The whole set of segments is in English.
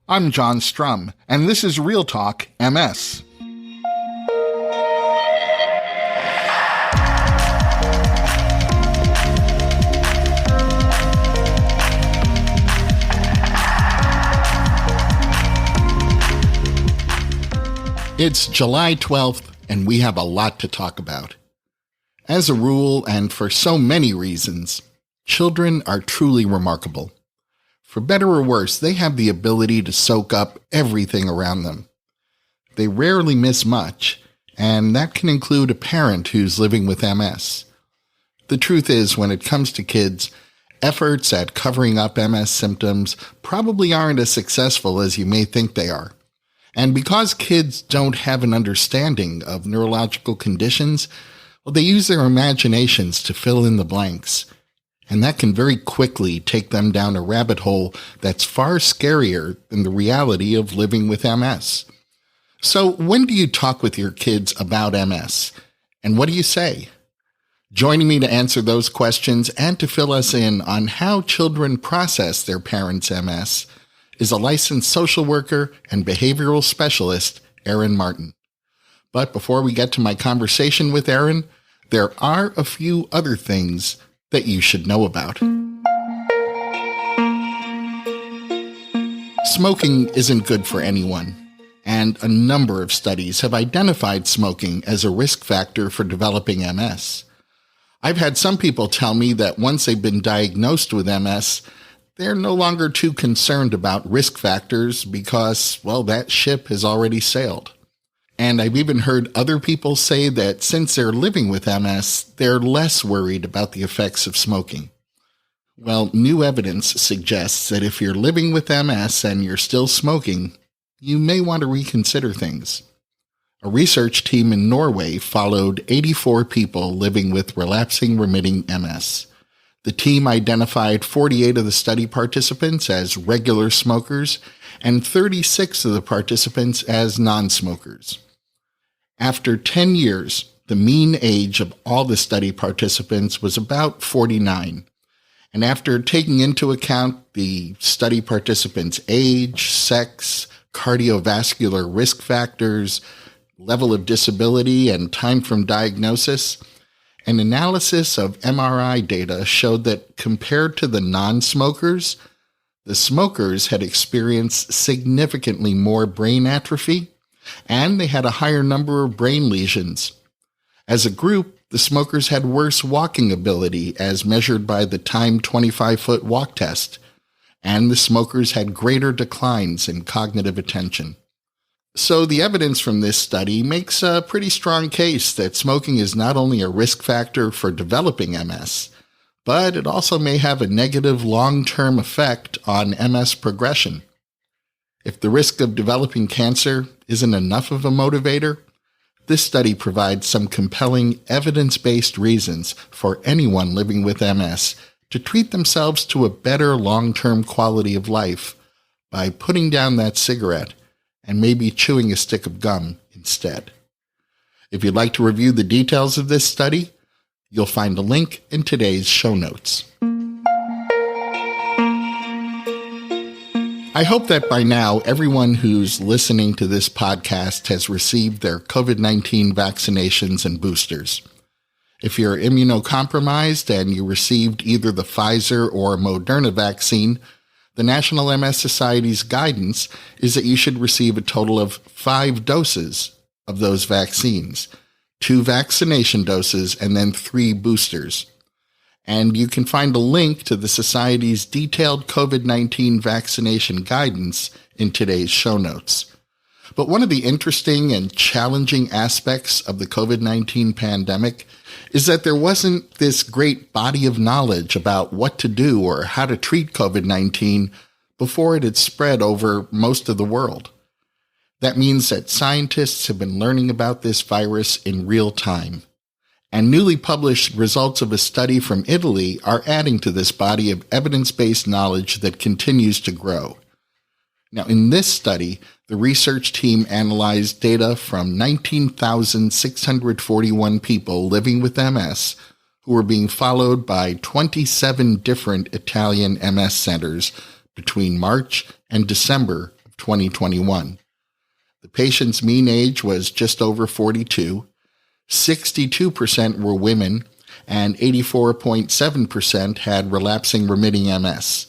I'm John Strum, and this is Real Talk MS. It's July 12th, and we have a lot to talk about. As a rule, and for so many reasons, children are truly remarkable. For better or worse, they have the ability to soak up everything around them. They rarely miss much, and that can include a parent who's living with MS. The truth is, when it comes to kids, efforts at covering up MS symptoms probably aren't as successful as you may think they are. And because kids don't have an understanding of neurological conditions, they use their imaginations to fill in the blanks. And that can very quickly take them down a rabbit hole that's far scarier than the reality of living with MS. So when do you talk with your kids about MS? And what do you say? Joining me to answer those questions and to fill us in on how children process their parents' MS is a licensed social worker and behavioral specialist, Erin Martin. But before we get to my conversation with Erin, there are a few other things that you should know about. Smoking isn't good for anyone, and a number of studies have identified smoking as a risk factor for developing MS. I've had some people tell me that once they've been diagnosed with MS, they're no longer too concerned about risk factors because, well, that ship has already sailed. And I've even heard other people say that since they're living with MS, they're less worried about the effects of smoking. Well, new evidence suggests that if you're living with MS and you're still smoking, you may want to reconsider things. A research team in Norway followed 84 people living with relapsing remitting MS. The team identified 48 of the study participants as regular smokers and 36 of the participants as non-smokers. After 10 years, the mean age of all the study participants was about 49. And after taking into account the study participants' age, sex, cardiovascular risk factors, level of disability, and time from diagnosis, an analysis of MRI data showed that compared to the non-smokers, the smokers had experienced significantly more brain atrophy, and they had a higher number of brain lesions. As a group, the smokers had worse walking ability as measured by the timed 25-foot walk test, and the smokers had greater declines in cognitive attention. So the evidence from this study makes a pretty strong case that smoking is not only a risk factor for developing MS, but it also may have a negative long-term effect on MS progression. If the risk of developing cancer isn't enough of a motivator, this study provides some compelling evidence-based reasons for anyone living with MS to treat themselves to a better long-term quality of life by putting down that cigarette and maybe chewing a stick of gum instead. If you'd like to review the details of this study, you'll find a link in today's show notes. I hope that by now everyone who's listening to this podcast has received their COVID-19 vaccinations and boosters. If you're immunocompromised and you received either the Pfizer or Moderna vaccine, the National MS Society's guidance is that you should receive a total of 5 doses of those vaccines, 2 vaccination doses, and then 3 boosters. And you can find a link to the Society's detailed COVID-19 vaccination guidance in today's show notes. But one of the interesting and challenging aspects of the COVID-19 pandemic is that there wasn't this great body of knowledge about what to do or how to treat COVID-19 before it had spread over most of the world. That means that scientists have been learning about this virus in real time. And newly published results of a study from Italy are adding to this body of evidence-based knowledge that continues to grow. Now, in this study, the research team analyzed data from 19,641 people living with MS who were being followed by 27 different Italian MS centers between March and December of 2021. The patient's mean age was just over 42, 62% were women, and 84.7% had relapsing remitting MS.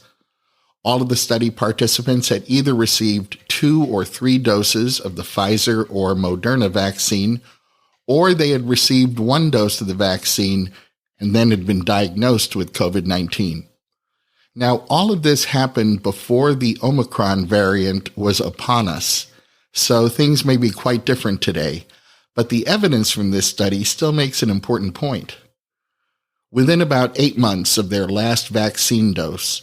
All of the study participants had either received 2 or 3 doses of the Pfizer or Moderna vaccine, or they had received 1 dose of the vaccine and then had been diagnosed with COVID-19. Now, all of this happened before the Omicron variant was upon us, so things may be quite different today, but the evidence from this study still makes an important point. Within about 8 months of their last vaccine dose,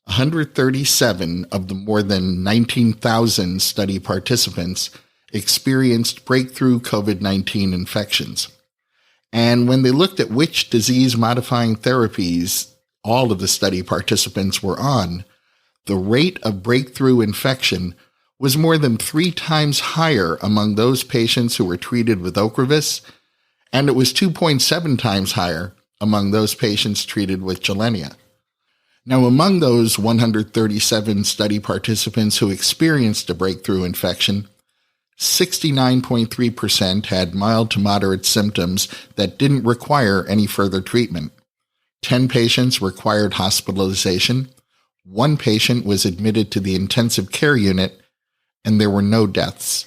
137 of the more than 19,000 study participants experienced breakthrough COVID-19 infections. And when they looked at which disease-modifying therapies all of the study participants were on, the rate of breakthrough infection was more than 3 times higher among those patients who were treated with Ocrevus, and it was 2.7 times higher among those patients treated with Gilenya. Now, among those 137 study participants who experienced a breakthrough infection, 69.3% had mild to moderate symptoms that didn't require any further treatment. 10 patients required hospitalization, 1 patient was admitted to the intensive care unit, and there were no deaths.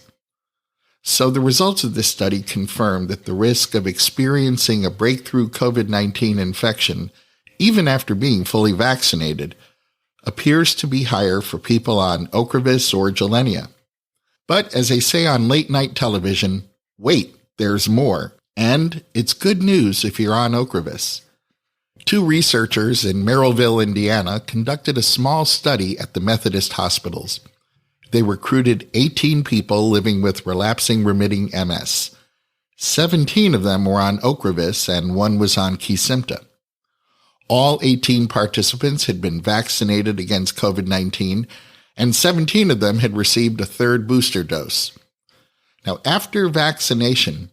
So the results of this study confirm that the risk of experiencing a breakthrough COVID-19 infection, even after being fully vaccinated, appears to be higher for people on Ocrevus or Gilenya. But as they say on late-night television, wait, there's more, and it's good news if you're on Ocrevus. 2 researchers in Merrillville, Indiana, conducted a small study at the Methodist hospitals. They recruited 18 people living with relapsing remitting MS. 17 of them were on Ocrevus and 1 was on Kesimpta. All 18 participants had been vaccinated against COVID-19, and 17 of them had received a 3rd booster dose. Now, after vaccination,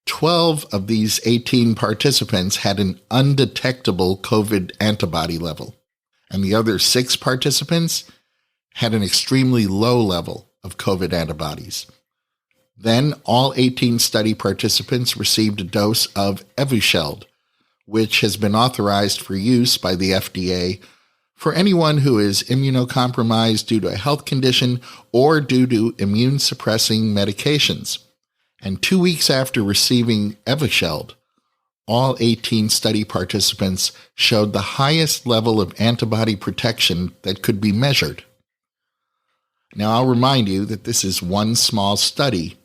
12 of these 18 participants had an undetectable COVID antibody level, and the other 6 participants had an extremely low level of COVID antibodies. Then all 18 study participants received a dose of Evusheld, which has been authorized for use by the FDA for anyone who is immunocompromised due to a health condition or due to immune-suppressing medications. And 2 weeks after receiving Evusheld, all 18 study participants showed the highest level of antibody protection that could be measured. Now, I'll remind you that this is one small study,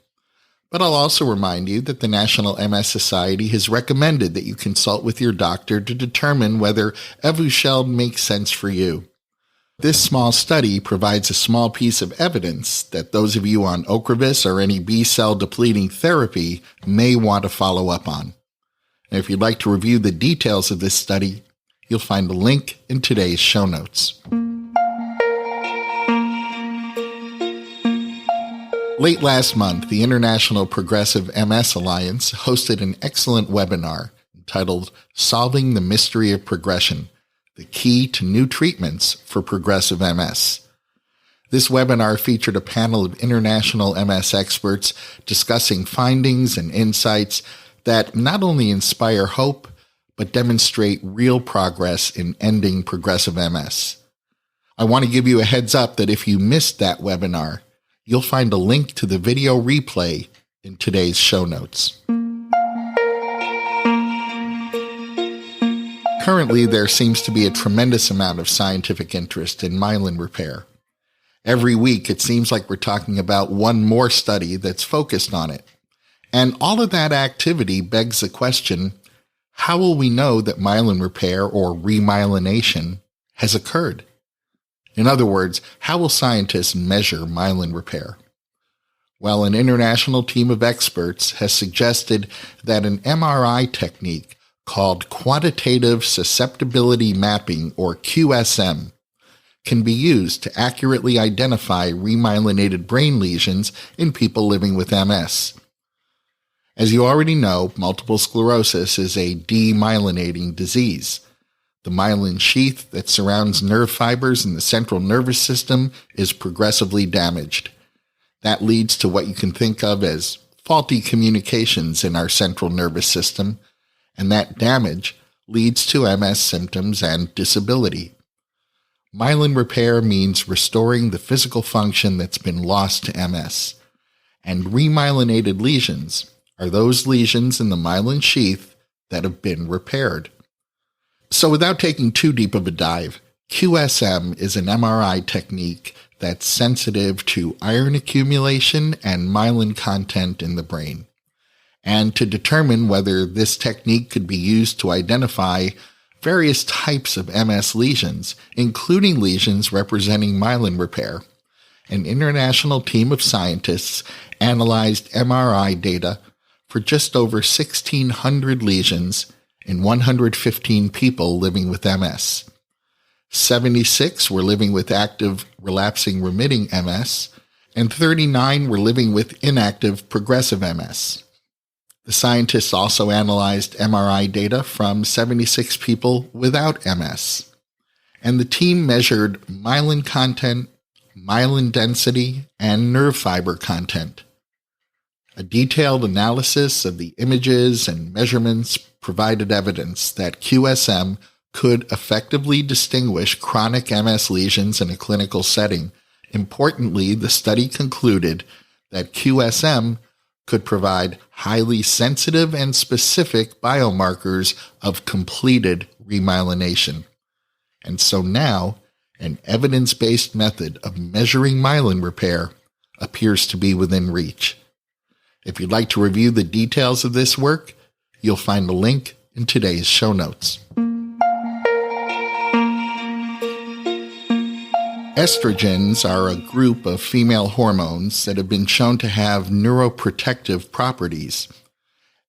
but I'll also remind you that the National MS Society has recommended that you consult with your doctor to determine whether Evusheld makes sense for you. This small study provides a small piece of evidence that those of you on Ocrevus or any B-cell depleting therapy may want to follow up on. And if you'd like to review the details of this study, you'll find a link in today's show notes. Late last month, the International Progressive MS Alliance hosted an excellent webinar entitled Solving the Mystery of Progression, the Key to New Treatments for Progressive MS. This webinar featured a panel of international MS experts discussing findings and insights that not only inspire hope, but demonstrate real progress in ending progressive MS. I want to give you a heads up that if you missed that webinar, you'll find a link to the video replay in today's show notes. Currently, there seems to be a tremendous amount of scientific interest in myelin repair. Every week, it seems like we're talking about one more study that's focused on it. And all of that activity begs the question, how will we know that myelin repair or remyelination has occurred? In other words, how will scientists measure myelin repair? Well, an international team of experts has suggested that an MRI technique called quantitative susceptibility mapping, or QSM, can be used to accurately identify remyelinated brain lesions in people living with MS. As you already know, multiple sclerosis is a demyelinating disease. The myelin sheath that surrounds nerve fibers in the central nervous system is progressively damaged. That leads to what you can think of as faulty communications in our central nervous system, and that damage leads to MS symptoms and disability. Myelin repair means restoring the physical function that's been lost to MS, and remyelinated lesions are those lesions in the myelin sheath that have been repaired. So without taking too deep of a dive, QSM is an MRI technique that's sensitive to iron accumulation and myelin content in the brain. And to determine whether this technique could be used to identify various types of MS lesions, including lesions representing myelin repair, an international team of scientists analyzed MRI data for just over 1,600 lesions in 115 people living with MS. 76 were living with active relapsing remitting MS, and 39 were living with inactive progressive MS. The scientists also analyzed MRI data from 76 people without MS, and the team measured myelin content, myelin density, and nerve fiber content. A detailed analysis of the images and measurements provided evidence that QSM could effectively distinguish chronic MS lesions in a clinical setting. Importantly, the study concluded that QSM could provide highly sensitive and specific biomarkers of completed remyelination. And so now, an evidence-based method of measuring myelin repair appears to be within reach. If you'd like to review the details of this work, you'll find a link in today's show notes. Estrogens are a group of female hormones that have been shown to have neuroprotective properties.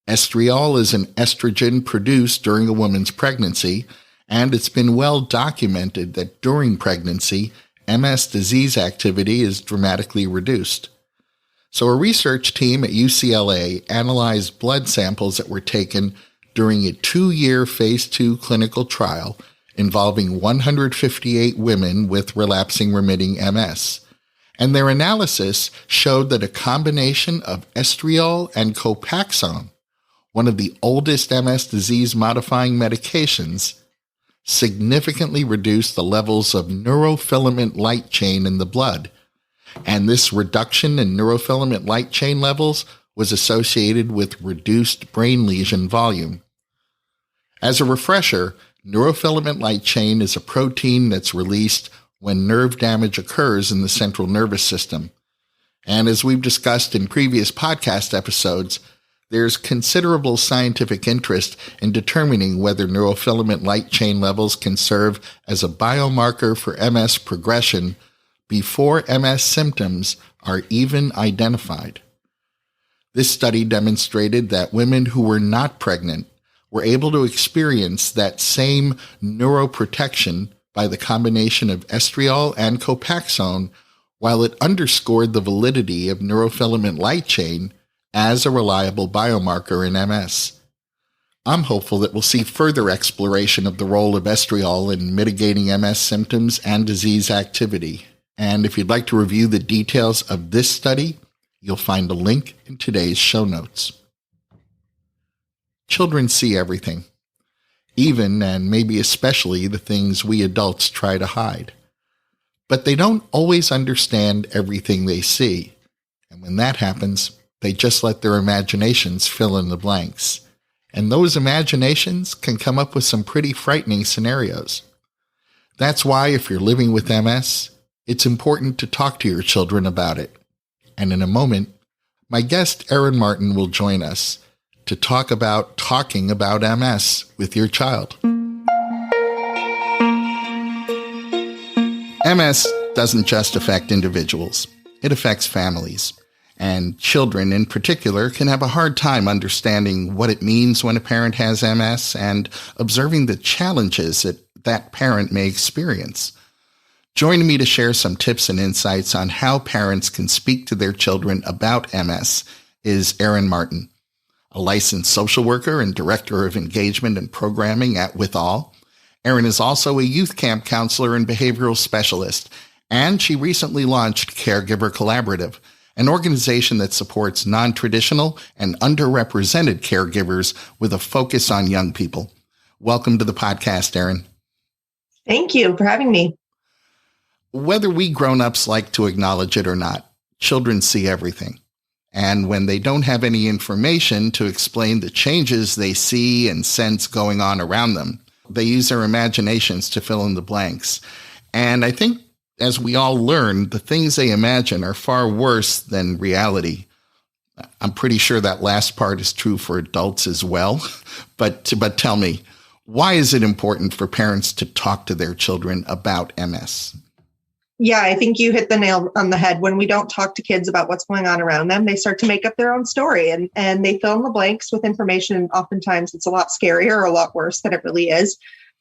Estriol is an estrogen produced during a woman's pregnancy, and it's been well documented that during pregnancy, MS disease activity is dramatically reduced. So a research team at UCLA analyzed blood samples that were taken during a 2-year phase 2 clinical trial involving 158 women with relapsing remitting MS. And their analysis showed that a combination of estriol and Copaxone, one of the oldest MS disease-modifying medications, significantly reduced the levels of neurofilament light chain in the blood. And this reduction in neurofilament light chain levels was associated with reduced brain lesion volume. As a refresher, neurofilament light chain is a protein that's released when nerve damage occurs in the central nervous system. And as we've discussed in previous podcast episodes, there's considerable scientific interest in determining whether neurofilament light chain levels can serve as a biomarker for MS progression before MS symptoms are even identified. This study demonstrated that women who were not pregnant were able to experience that same neuroprotection by the combination of estriol and Copaxone, while it underscored the validity of neurofilament light chain as a reliable biomarker in MS. I'm hopeful that we'll see further exploration of the role of estriol in mitigating MS symptoms and disease activity. And if you'd like to review the details of this study, you'll find a link in today's show notes. Children see everything, even and maybe especially the things we adults try to hide. But they don't always understand everything they see. And when that happens, they just let their imaginations fill in the blanks. And those imaginations can come up with some pretty frightening scenarios. That's why if you're living with MS, it's important to talk to your children about it. And in a moment, my guest Erin Martin will join us to talk about talking about MS with your child. MS doesn't just affect individuals. It affects families. And children in particular can have a hard time understanding what it means when a parent has MS and observing the challenges that parent may experience. Joining me to share some tips and insights on how parents can speak to their children about MS is Erin Martin, a licensed social worker and director of engagement and programming at Withall. Erin is also a youth camp counselor and behavioral specialist, and she recently launched Caregiver Collaborative, an organization that supports non-traditional and underrepresented caregivers with a focus on young people. Welcome to the podcast, Erin. Thank you for having me. Whether we grown-ups like to acknowledge it or not, children see everything. And when they don't have any information to explain the changes they see and sense going on around them, they use their imaginations to fill in the blanks. And I think as we all learn, the things they imagine are far worse than reality. I'm pretty sure that last part is true for adults as well. But tell me, why is it important for parents to talk to their children about MS? Yeah, I think you hit the nail on the head. When we don't talk to kids about what's going on around them, they start to make up their own story and they fill in the blanks with information. And oftentimes it's a lot scarier or a lot worse than it really is.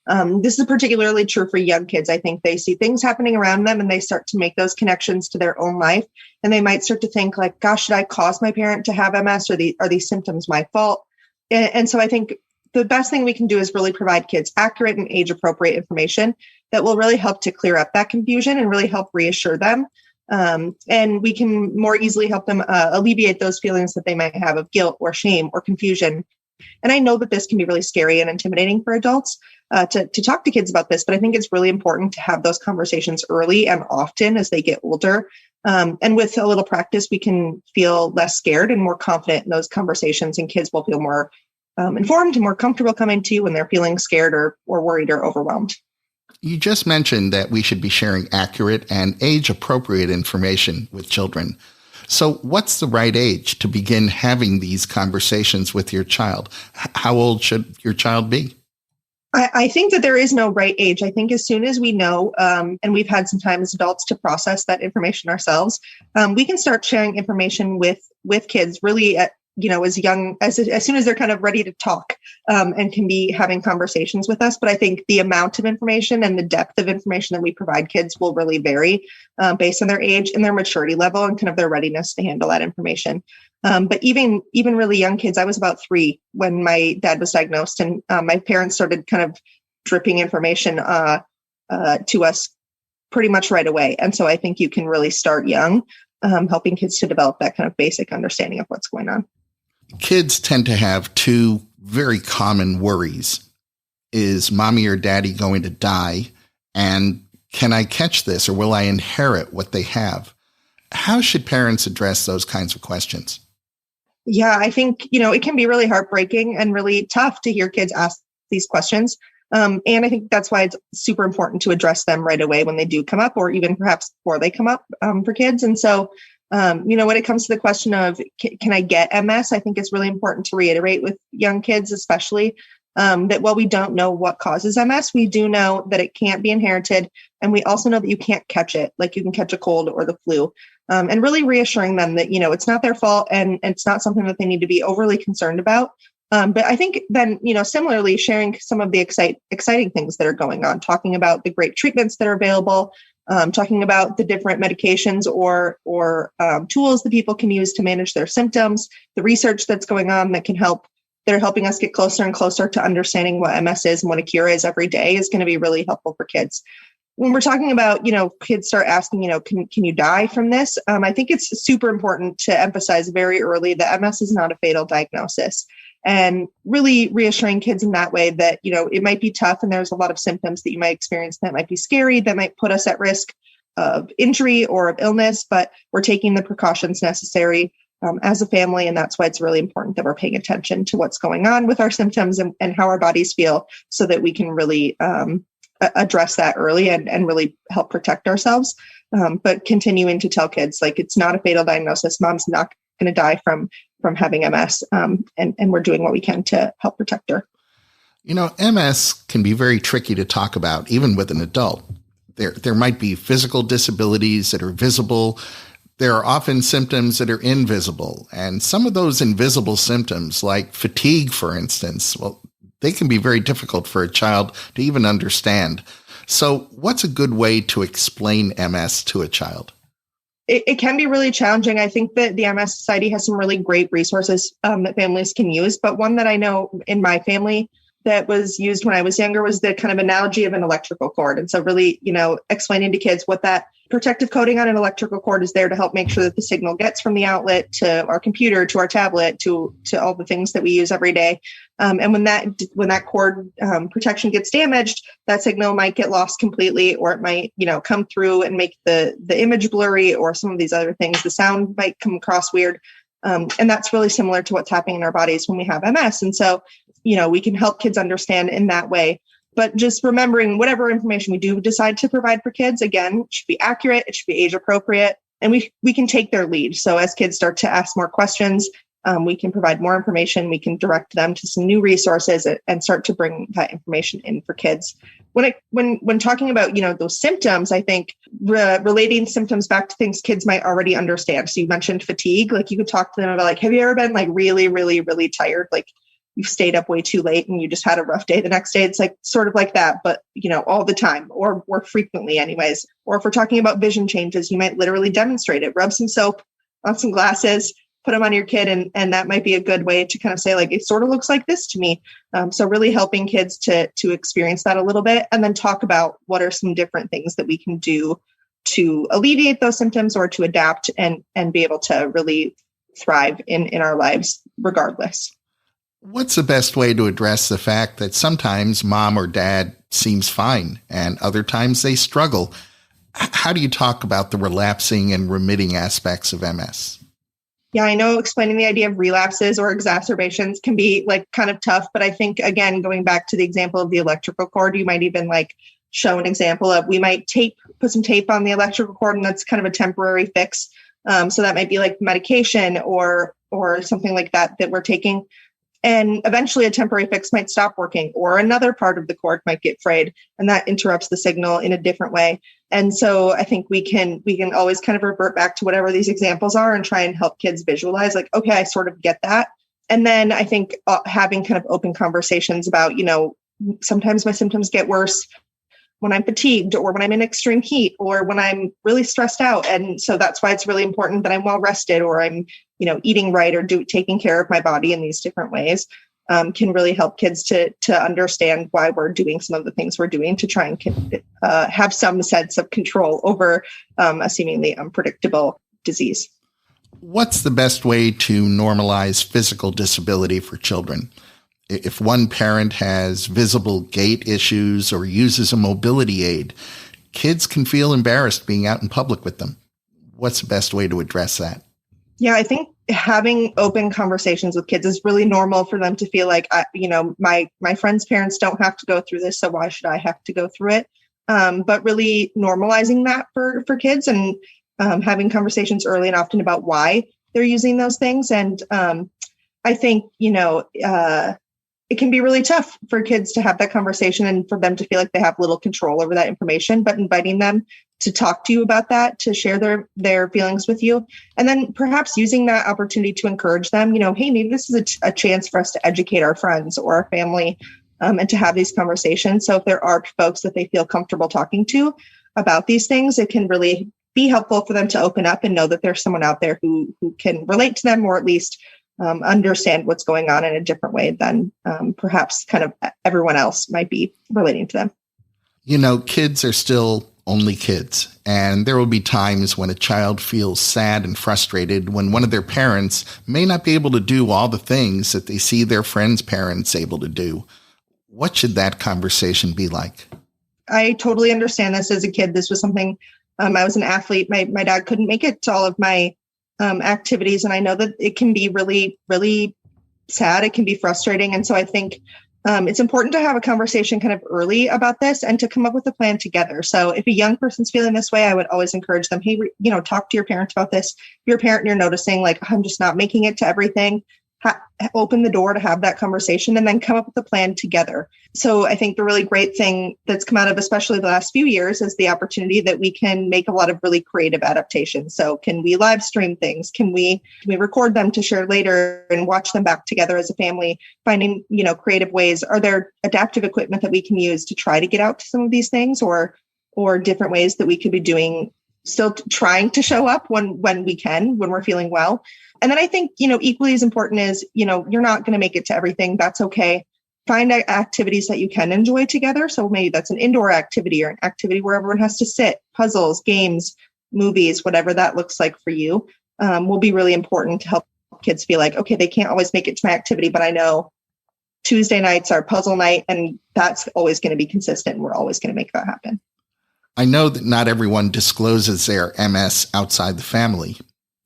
This is particularly true for young kids. I think they see things happening around them and they start to make those connections to their own life. And they might start to think like, gosh, should I cause my parent to have MS? Or are these symptoms my fault? And so I think the best thing we can do is really provide kids accurate and age-appropriate information that will really help to clear up that confusion and really help reassure them. And we can more easily help them alleviate those feelings that they might have of guilt or shame or confusion. And I know that this can be really scary and intimidating for adults to talk to kids about this, but I think it's really important to have those conversations early and often as they get older. And with a little practice, we can feel less scared and more confident in those conversations, and kids will feel more informed and more comfortable coming to you when they're feeling scared or worried or overwhelmed. You just mentioned that we should be sharing accurate and age-appropriate information with children. So what's the right age to begin having these conversations with your child? How old should your child be? I think that there is no right age. I think as soon as we know, and we've had some time as adults to process that information ourselves, we can start sharing information with kids really at, as young as soon as they're kind of ready to talk and can be having conversations with us. But I think the amount of information and the depth of information that we provide kids will really vary based on their age and their maturity level and kind of their readiness to handle that information. But even really young kids, I was about 3 when my dad was diagnosed, and my parents started kind of dripping information to us pretty much right away. And so I think you can really start young, helping kids to develop that kind of basic understanding of what's going on. Kids tend to have 2 very common worries. Is mommy or daddy going to die? And can I catch this, or will I inherit what they have? How should parents address those kinds of questions? Yeah, I think, it can be really heartbreaking and really tough to hear kids ask these questions. And I think that's why it's super important to address them right away when they do come up, or even perhaps before they come up for kids. And so, when it comes to the question of, can I get MS? I think it's really important to reiterate with young kids, especially, that while we don't know what causes MS, we do know that it can't be inherited. And we also know that you can't catch it, like you can catch a cold or the flu. And really reassuring them that, it's not their fault and it's not something that they need to be overly concerned about. But I think then, similarly, sharing some of the exciting things that are going on, talking about the great treatments that are available, talking about the different medications or tools that people can use to manage their symptoms, the research that's going on that they're helping us get closer and closer to understanding what MS is and what a cure is every day is going to be really helpful for kids. When we're talking about, kids start asking, can you die from this? I think it's super important to emphasize very early that MS is not a fatal diagnosis, and really reassuring kids in that way that, it might be tough and there's a lot of symptoms that you might experience that might be scary, that might put us at risk of injury or of illness, but we're taking the precautions necessary as a family. And that's why it's really important that we're paying attention to what's going on with our symptoms and how our bodies feel so that we can really address that early and really help protect ourselves. But continuing to tell kids, like, it's not a fatal diagnosis. Mom's not going to die from having MS. And we're doing what we can to help protect her. MS can be very tricky to talk about, even with an adult. There might be physical disabilities that are visible. There are often symptoms that are invisible. And some of those invisible symptoms, like fatigue, for instance, well, they can be very difficult for a child to even understand. So what's a good way to explain MS to a child? It can be really challenging. I think that the MS Society has some really great resources that families can use. But one that I know in my family that was used when I was younger was the kind of analogy of an electrical cord. And so really, explaining to kids what that protective coating on an electrical cord is there to help make sure that the signal gets from the outlet to our computer, to our tablet, to all the things that we use every day. And when that cord protection gets damaged, that signal might get lost completely, or it might, come through and make the image blurry, or some of these other things. The sound might come across weird. And that's really similar to what's happening in our bodies when we have MS. And so, we can help kids understand in that way. But just remembering whatever information we do decide to provide for kids, again, it should be accurate, it should be age appropriate, and we can take their lead. So as kids start to ask more questions, we can provide more information. We can direct them to some new resources and start to bring that information in for kids. When talking about, those symptoms, I think relating symptoms back to things kids might already understand. So you mentioned fatigue, like you could talk to them about like, have you ever been like really, really, really tired? Like you've stayed up way too late and you just had a rough day the next day. It's like sort of like that, but all the time or frequently anyways. Or if we're talking about vision changes, you might literally demonstrate it. Rub some soap on some glasses, put them on your kid. And that might be a good way to kind of say like, it sort of looks like this to me. So really helping kids to experience that a little bit, and then talk about what are some different things that we can do to alleviate those symptoms or to adapt and be able to really thrive in our lives regardless. What's the best way to address the fact that sometimes mom or dad seems fine and other times they struggle? How do you talk about the relapsing and remitting aspects of MS? Yeah, I know explaining the idea of relapses or exacerbations can be like kind of tough, but I think, again, going back to the example of the electrical cord, you might even like show an example of, we might put some tape on the electrical cord, and that's kind of a temporary fix. So that might be like medication or something like that we're taking. And eventually a temporary fix might stop working, or another part of the cord might get frayed, and that interrupts the signal in a different way. And so I think we can always kind of revert back to whatever these examples are and try and help kids visualize like, okay, I sort of get that. And then I think having kind of open conversations about, sometimes my symptoms get worse when I'm fatigued, or when I'm in extreme heat, or when I'm really stressed out. And so that's why it's really important that I'm well rested, or I'm, eating right, or taking care of my body in these different ways, can really help kids to understand why we're doing some of the things we're doing to try and have some sense of control over a seemingly unpredictable disease. What's the best way to normalize physical disability for children? If one parent has visible gait issues or uses a mobility aid, kids can feel embarrassed being out in public with them. What's the best way to address that? Yeah, I think having open conversations with kids is really normal for them to feel like, my friends' parents don't have to go through this, so why should I have to go through it? But really normalizing that for kids, and having conversations early and often about why they're using those things. And I think, it can be really tough for kids to have that conversation and for them to feel like they have little control over that information, but inviting them to talk to you about that, to share their feelings with you, and then perhaps using that opportunity to encourage them, hey, maybe this is a chance for us to educate our friends or our family, and to have these conversations. So if there are folks that they feel comfortable talking to about these things, it can really be helpful for them to open up and know that there's someone out there who can relate to them, or at least understand what's going on in a different way than perhaps kind of everyone else might be relating to them. Kids are still only kids, and there will be times when a child feels sad and frustrated when one of their parents may not be able to do all the things that they see their friends' parents able to do. What should that conversation be like? I totally understand this. As a kid, this was something, I was an athlete. My dad couldn't make it to all of my activities. And I know that it can be really, really sad. It can be frustrating. And so I think it's important to have a conversation kind of early about this and to come up with a plan together. So if a young person's feeling this way, I would always encourage them, hey, talk to your parents about this. If you're a parent and you're noticing like, I'm just not making it to everything, open the door to have that conversation and then come up with a plan together. So I think the really great thing that's come out of especially the last few years is the opportunity that we can make a lot of really creative adaptations. So can we live stream things? Can we record them to share later and watch them back together as a family, finding, creative ways? Are there adaptive equipment that we can use to try to get out to some of these things, or different ways that we could be doing, still trying to show up when we can, when we're feeling well? And then I think, equally as important is, you're not going to make it to everything. That's okay. find activities that you can enjoy together. So maybe that's an indoor activity or an activity where everyone has to sit, puzzles, games, movies, whatever that looks like for you, will be really important to help kids feel like, okay, they can't always make it to my activity, but I know Tuesday nights are puzzle night, and that's always going to be consistent. We're always going to make that happen. I know that not everyone discloses their MS outside the family.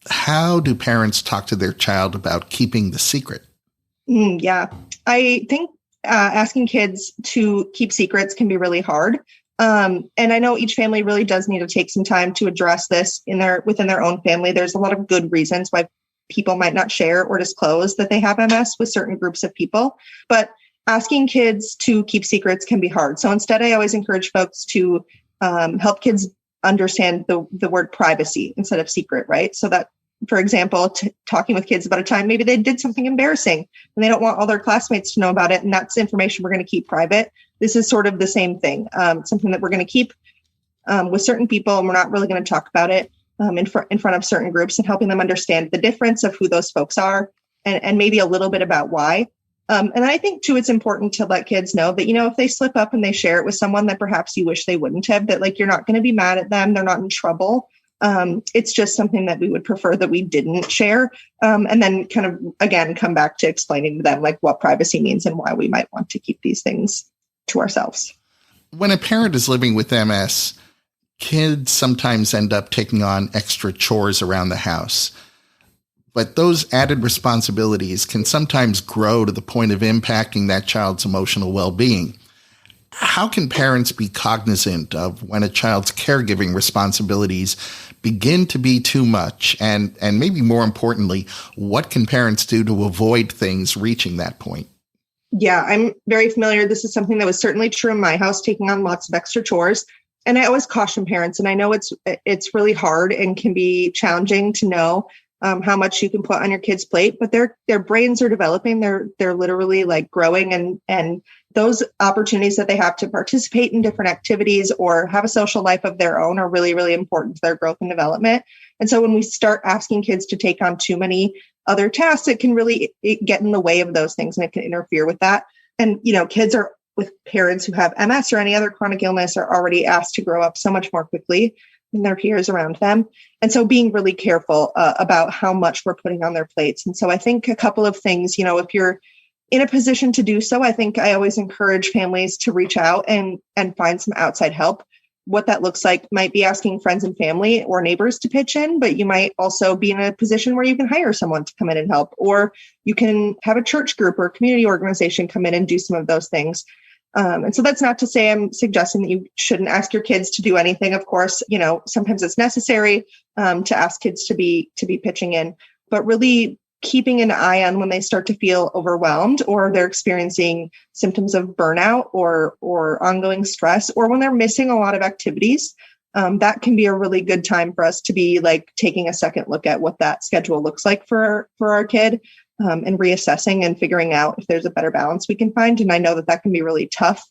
How do parents talk to their child about keeping the secret? Yeah, I think asking kids to keep secrets can be really hard. And I know each family really does need to take some time to address this within their own family. There's a lot of good reasons why people might not share or disclose that they have MS with certain groups of people, but asking kids to keep secrets can be hard. So instead, I always encourage folks to help kids understand the word privacy instead of secret, right? So that, for example, talking with kids about a time maybe they did something embarrassing and they don't want all their classmates to know about it, and that's information we're going to keep private. This is sort of the same thing, something that we're going to keep with certain people, and we're not really going to talk about it in front of certain groups, and helping them understand the difference of who those folks are and maybe a little bit about why. And I think, too, it's important to let kids know that, if they slip up and they share it with someone that perhaps you wish they wouldn't have, that like you're not going to be mad at them. They're not in trouble. It's just something that we would prefer that we didn't share. And then kind of, again, come back to explaining to them like what privacy means and why we might want to keep these things to ourselves. When a parent is living with MS, kids sometimes end up taking on extra chores around the house. But those added responsibilities can sometimes grow to the point of impacting that child's emotional well-being. How can parents be cognizant of when a child's caregiving responsibilities begin to be too much? And maybe more importantly, what can parents do to avoid things reaching that point? Yeah, I'm very familiar. This is something that was certainly true in my house, taking on lots of extra chores. And I always caution parents, and I know it's really hard and can be challenging to know how much you can put on your kid's plate, but their brains are developing. They're literally like growing, and those opportunities that they have to participate in different activities or have a social life of their own are really, really important to their growth and development. And so when we start asking kids to take on too many other tasks, it can really get in the way of those things, and it can interfere with that. And, kids are with parents who have MS or any other chronic illness are already asked to grow up so much more quickly than their peers around them. And so being really careful about how much we're putting on their plates. And so I think a couple of things, if you're in a position to do so, I think I always encourage families to reach out and find some outside help. What that looks like might be asking friends and family or neighbors to pitch in, but you might also be in a position where you can hire someone to come in and help, or you can have a church group or a community organization come in and do some of those things. And so that's not to say I'm suggesting that you shouldn't ask your kids to do anything. Of course, sometimes it's necessary to ask kids to be pitching in, but really keeping an eye on when they start to feel overwhelmed or they're experiencing symptoms of burnout or ongoing stress, or when they're missing a lot of activities. That can be a really good time for us to be like taking a second look at what that schedule looks like for our kid. And reassessing and figuring out if there's a better balance we can find. And I know that can be really tough,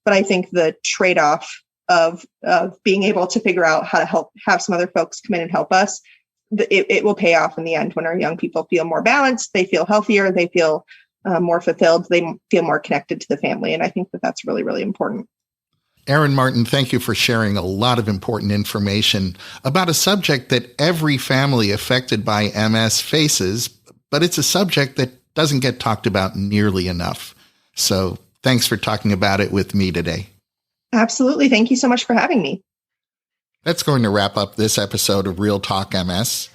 but I think the trade-off of being able to figure out how to have some other folks come in and help us, it will pay off in the end when our young people feel more balanced, they feel healthier, they feel more fulfilled, they feel more connected to the family. And I think that's really, really important. Erin Martin, thank you for sharing a lot of important information about a subject that every family affected by MS faces, but it's a subject that doesn't get talked about nearly enough. So thanks for talking about it with me today. Absolutely. Thank you so much for having me. That's going to wrap up this episode of Real Talk MS.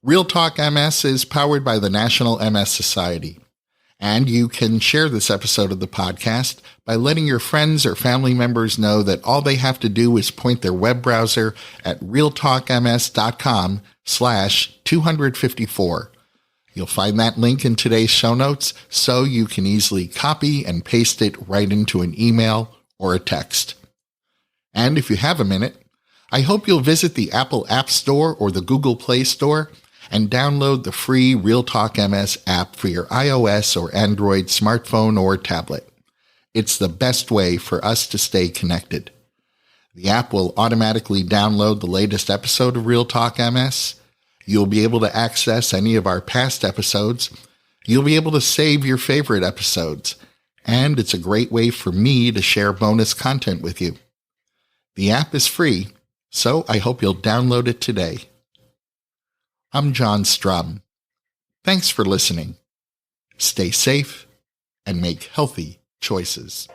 Real Talk MS is powered by the National MS Society. And you can share this episode of the podcast by letting your friends or family members know that all they have to do is point their web browser at realtalkms.com/254. You'll find that link in today's show notes so you can easily copy and paste it right into an email or a text. And if you have a minute, I hope you'll visit the Apple App Store or the Google Play Store and download the free Real Talk MS app for your iOS or Android smartphone or tablet. It's the best way for us to stay connected. The app will automatically download the latest episode of Real Talk MS. You'll be able to access any of our past episodes. You'll be able to save your favorite episodes. and it's a great way for me to share bonus content with you. The app is free, so I hope you'll download it today. I'm John Strum. Thanks for listening. Stay safe and make healthy choices.